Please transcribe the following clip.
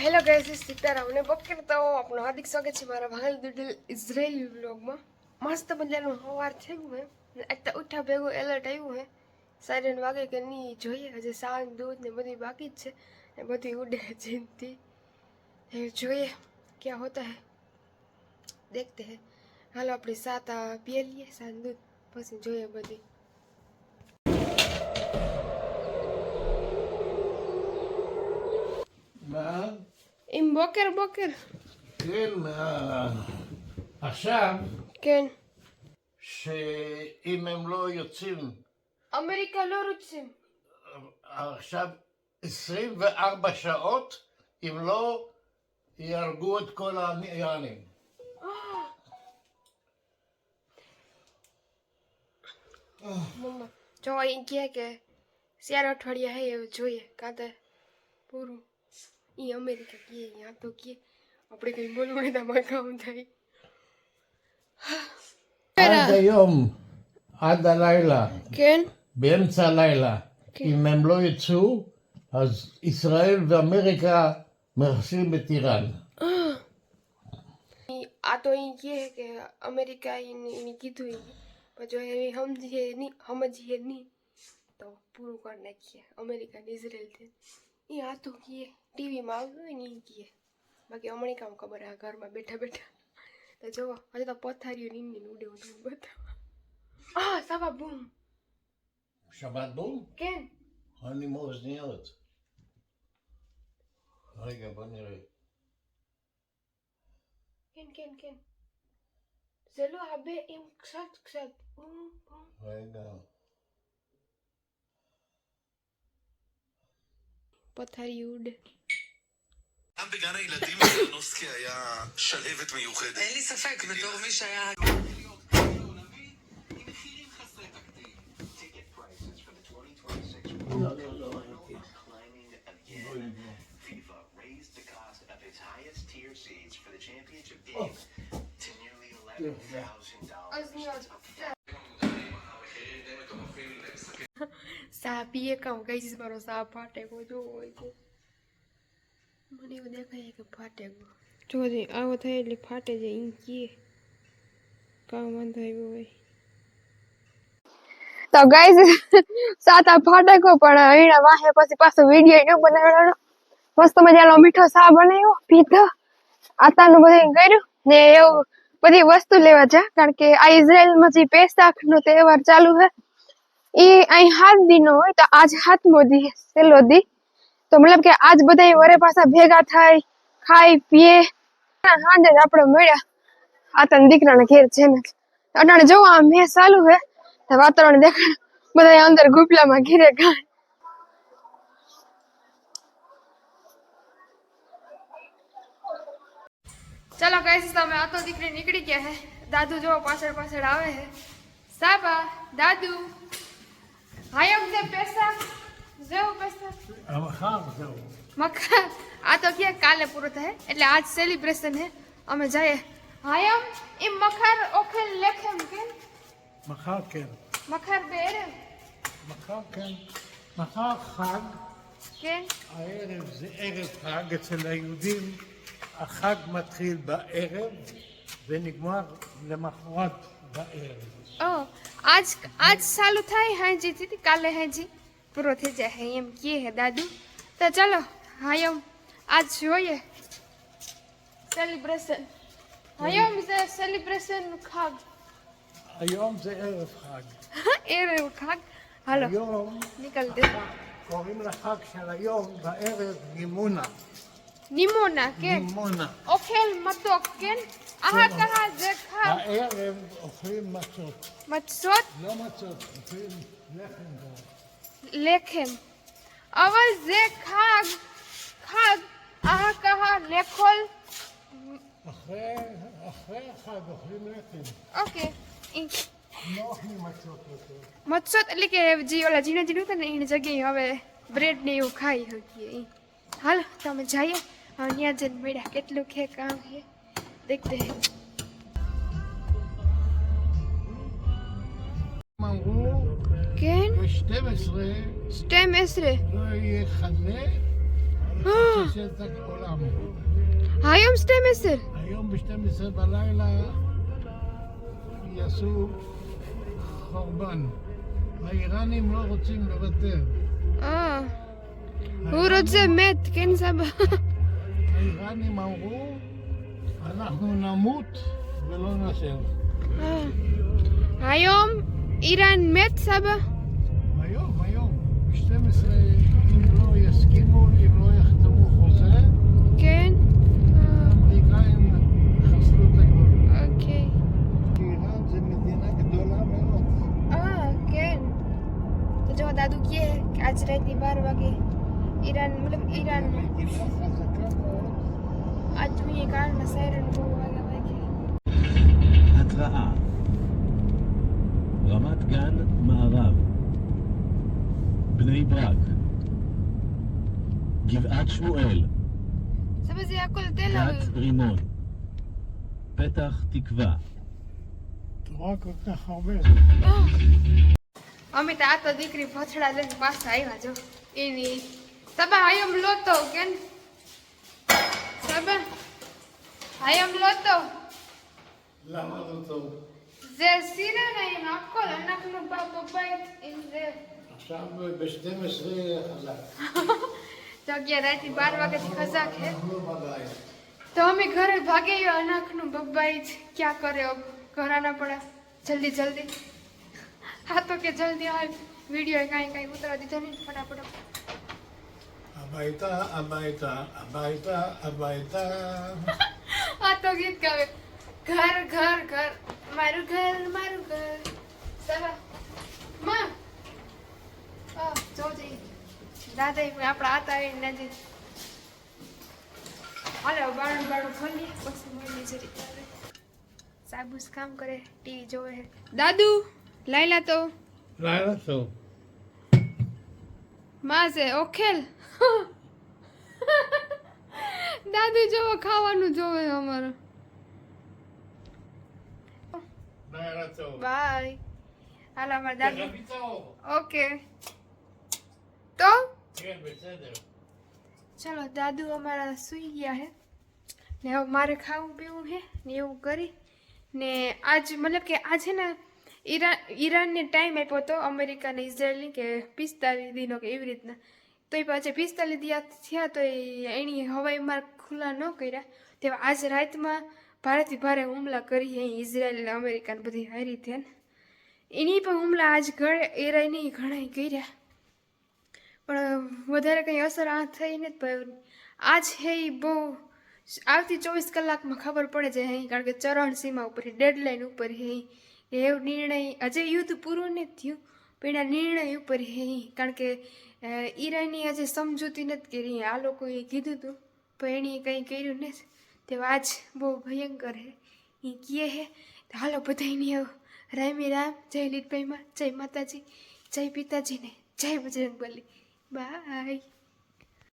Hello guys, Sitaram ને બપોર તો આપણું હાર્દિક સ્વાગત છે મારા ભાગલ દિલ ઇઝરાયલી વ્લોગમાં. મસ્ત મજાનું સવાર થયું હે ને અત્યારે ઉઠા ભેગું એલર્ટ આવ્યું હે. સાયરન વાગે કે નહીં જોઈએ, હજી શાક દૂધ ને બધી બાકી જ છે ને બધી ઉડે જિંદગી. જોઈએ ક્યાં હોતા હે, દેખતે હે. હાલો આપણે સાત પીએ લઈએ શાક દૂધ, પછી જોઈએ બધી. עם בוקר בוקר. כן, עכשיו, כן. שאם הם לא יוצאים אמריקה לא רוצים. עכשיו 24 שעות, אם לא יהרגו את כל האיראנים. મમ્મા જો અહીં કહે કે 4 અઠવાડિયા હે એવું જોઈએ, કાં તો પૂરું. એ અમેરિકા કહે, ત્યાં તો કહે આપણે કંઈ બોલવું નહીં તો અમારે કામ થાય. עד היום, עד הלילה, כן? באמצע הלילה, אם הם לא יצאו, אז ישראל ואמריקה מרסים את איראן. આ તો અહીં કહે કે અમેરિકા એને કીધું, પણ જો એ સમજીએ નહીં તો પૂરું કરી નાખીએ અમેરિકા ને ઇઝરાયલથી. એ આ તો કહે ટીવીમાં આવતું હોય ને એ કહે, બાકી અમેરિકામાં ખબર આ ઘરમાં બેઠા બેઠા તો જોવો હજુ તો પથારીઓ નીંદીને ઉડે ઉડે બતાવો. સવા બૂમ. שבת בום? כן. אני מאוזניות. רגע, בוא נראה. כן, כן, כן. זה לא הרבה, עם קצת. רגע. פתחי יהודה. גם בגן הילדים מלינובסקי היה שלהבת מיוחדת. אין לי ספק, בתור מי שהיה... સા પીએ કામ ગઈ મારો સા ફાટેકો જોવો હોય છે. મને એવું દેખાય કે ફાટેકો જો આવો થાય એટલે ફાટે જાય એમ કીએ કામ વાંધો આવ્યો હોય તો ગાઈસ. સાત ફાટેકો પણ એના વાહે પછી પાછો વિડીયો ન બનાવવાનો. મસ્ત મજાનો મીઠો સા બનાવ્યો, પીધો, આતાનું બધું કર્યું ને એવું બધી વસ્તુ લેવા જા, કારણ કે આ ઇઝરાયલમાં જે પેસાખ નો તહેવાર ચાલુ છે એ અહીં 7 દિનો હોય, તો આજ 7મો દી છેલ્લો દી. તો મતલબ કે આજ બધા વરે પાછા ભેગા થાય, ખાઈ પીએ. સાંજે જ આપણે મળ્યા આતન દીકરાના ઘેર છે ને અટાણે જોવો આ મેચ ચાલુ છે તો વાતાવરણ દેખાય બધા અંદર ગુપલામાં ઘીરે ખાય. ચલો ગાઈસ, તમે આ તો દીકરી નીકળી ગયા હે. દાદુ જો પાછળ પાછળ આવે છે. સાબા દાદુ હાયમ દે પૈસા જેવો પૈસા המחר זהו. મખા આ તો કે કાલે પૂરો થાય એટલે આજ સેલિબ્રેશન હે. અમે જઈએ હાયમ એમ મખર ઓખેલ લેખેમ કે מחר כן. મખર બેરે מחר כן. מחר חג. કે הערב זה ערב חג אצל היהודים. החג מתחיל בערב ונגמר למחרת בערב. ઓ આજ ચાલુ થાય હાજી થી કાલે હાજી પૂરો થઈ જાય એમ કહે હે દાદુ. તો ચલો હાયમ આજ જોઈએ સેલિબ્રેશન. હાયમ זה સેલિબ્રેશન ખાગ היום זה ערב חג. ערב חג. הלו היום ניקלתי. קוראים לחג של היום בערב נימונה. נימונה, כן. נימונה. אוכל מתוק, כן? ככה זה חג. בערב אוכלים מצות. מצות? לא מצות, אוכלים לחם גם. לחם. אבל זה חג. ככה לאכול. אחרי החג אוכלים לחם. ઓકે. לא אוכלים מצות יותר. મચ્છોત એટલે કે જે ઓલા ઝીણા ઝીણું કરે ને એની જગ્યાએ હવે બ્રેડ ને એવું ખાઈ શકીએ. હાલ તમે જઈએ ત્યાં જઈને મળ્યા કેટલું ખે કામ છે દેખતે હે. אמרו כן? ב-12 12 לא יהיה חלה שטח עולם. היום 12. היום ב-12 בלילה יעשו חורבן. האיראנים לא רוצים לוותר. הוא רוצה מת, כן סבא? האיראנים אמרו, אנחנו נמות ולא נשב. היום איראן מת סבא? היום, ב-12, אם לא יסכימו, אם לא יחתמו חוזה, כן. האמריקאים חסלו את הכל. אוקיי. איראן זה מדינה גדולה מאוד. כן. તો જો દાદુ કહે કે આજ રાતની 12 વાગે ઈરાન મતલબ ઈરાન מדינה חזקה מאוד. આજ જોઈએ કાળના સાયરન બહુ વાગે התראה רמת גן מערב בני ברק גבעת שמואל סבא זה הכל תל גת אביב. רימון פתח תקווה את רואה כל כך הרבה. અમે તો આ તો દીકરી ભથડા લઈને પાછા આવ્યા જો એની સબા આયમ લોતો કેન સબા આયમ લોતો למה לא טוב? זה סירן עם הכל אנחנו בבית עם זה עכשיו ב-12 חזק. તો 11 12 વાગ્યાથી ખજાક હે אנחנו לא בלילה. તો અમે ઘરે ભાગે અનાખનું બબ્બાઈ ક્યાં કરે अब घर आना पड़ा जल्दी जल्दी हाँ तो क्या जल्दी हाल वीडियो कहीं उतरा दीधो नहीं फटाफट הביתה, הביתה, הביתה, הביתה. हाँ तो गीत गावे घर घर घर मारू घर सवा माँ जो जी दादा ही આપણા આતા આવીને નજીક હાલે બાળું ખોલી પછી મળી જરી સાબુસ કામ કરે ટીવી જોવે હે દાદુ લાયલા તો לילה טוב. માં છે ઓખેલ દાદુ જોવો ખાવાનું જોવે અમારે לילה טוב. બાય હાલો અમારે દાદુ תכף איתו. ઓકે તો כן, בסדר. ચલો દાદુ અમારા સૂઈ ગયા હે ને હવે મારે ખાવું પીવું હે ને એવું કરી ને આજ મતલબ કે આ છે ને ઈરાનને ટાઈમ આપ્યો હતો અમેરિકા ને ઇઝરાયલની કે 45 દિનો કે એવી રીતના તો એ પાછા 45 દિવસ થયા તો એની હવાઈ માર્ગ ખુલ્લા ન કર્યા તેવા આજ રાતમાં ભારેથી ભારે હુમલા કરી અહીં ઇઝરાયલ ને અમેરિકા ને બધી હારી થયા ને એની પણ હુમલા આજ ઈરાનની ઘણા કર્યા પણ વધારે કંઈ અસર આ થઈ નથી આજ હે એ બહુ આવતી 24 કલાકમાં ખબર પડે છે અહીં કારણ કે ચરણ સીમા ઉપર ડેડલાઇન ઉપર હે એવો નિર્ણય હજે યુદ્ધ પૂરું નથી થયું પણ એના નિર્ણય ઉપર હે કારણ કે ઈરાનની આજે સમજૂતી નથી કરી આ લોકોએ કીધું હતું પણ એણે કંઈ કર્યું નથી તેવા આજ બહુ ભયંકર હે એ કહે હે તો હાલો બધાની રામી રામ જય લીટભાઈમાં જય માતાજી જય પિતાજીને જય બજરંગબલી બાય